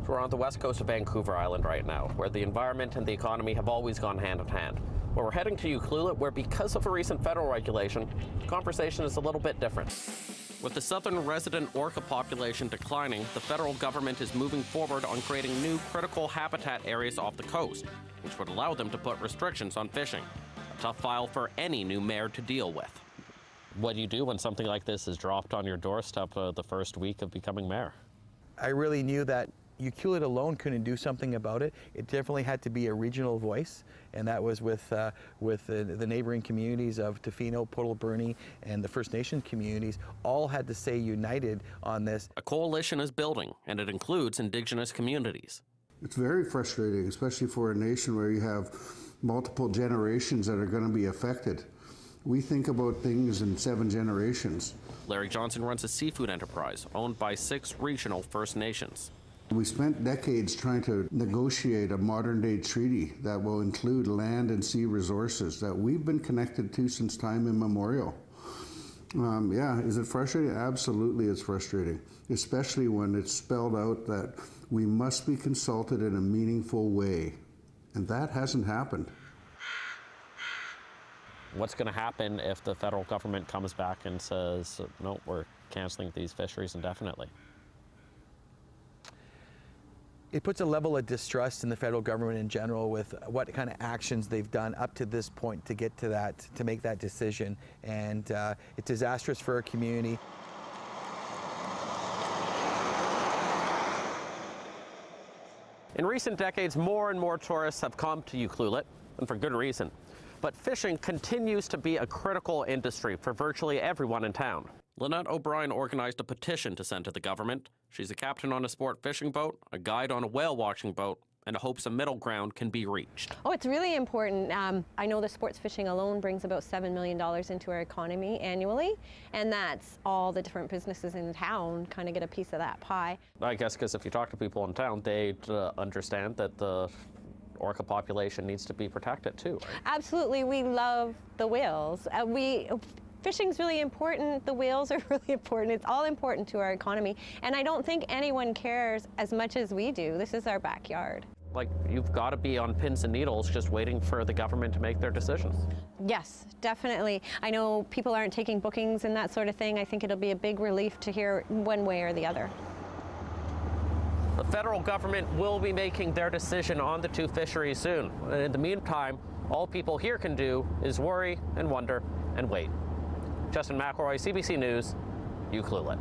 We're on the west coast of Vancouver Island right now, where the environment and the economy have always gone hand in hand. Well, we're heading to Ucluelet, where because of a recent federal regulation, the conversation is a little bit different. With the southern resident orca population declining, the federal government is moving forward on creating new critical habitat areas off the coast, which would allow them to put restrictions on fishing. A tough file for any new mayor to deal with. What do you do when something like this is dropped on your doorstep the first week of becoming mayor? I really knew that Ucluelet alone couldn't do something about it. It definitely had to be a regional voice, and that was with the neighboring communities of Tofino, Portal Bernie, and the First Nations communities all had to say united on this. A coalition is building, and it includes Indigenous communities. It's very frustrating, especially for a nation where you have multiple generations that are going to be affected. We think about things in 7 generations. Larry Johnson runs a seafood enterprise owned by 6 regional First Nations. We spent decades trying to negotiate a modern-day treaty that will include land and sea resources that we've been connected to since time immemorial. Yeah, is it frustrating? Absolutely, it's frustrating, especially when it's spelled out that we must be consulted in a meaningful way, and that hasn't happened. What's going to happen if the federal government comes back and says, no, we're canceling these fisheries indefinitely? It puts a level of distrust in the federal government in general with what kind of actions they've done up to this point to get to that, to make that decision. And it's disastrous for our community. In recent decades, more and more tourists have come to Ucluelet, and for good reason. But fishing continues to be a critical industry for virtually everyone in town. Lynette O'Brien organized a petition to send to the government. She's a captain on a sport fishing boat, a guide on a whale watching boat, and hopes a middle ground can be reached. Oh, it's really important. I know the sports fishing alone brings about $7 million into our economy annually, and that's all the different businesses in town kind of get a piece of that pie. I guess because if you talk to people in town, they'd understand that the orca population needs to be protected too, right? Absolutely, we love the whales. Fishing's really important, the whales are really important, it's all important to our economy, and I don't think anyone cares as much as we do. This is our backyard. Like, you've got to be on pins and needles just waiting for the government to make their decisions. Yes, definitely. I know people aren't taking bookings and that sort of thing. I think it'll be a big relief to hear one way or the other. The federal government will be making their decision on the 2 fisheries soon. And in the meantime, all people here can do is worry and wonder and wait. Justin McElroy, CBC News, Ucluelet.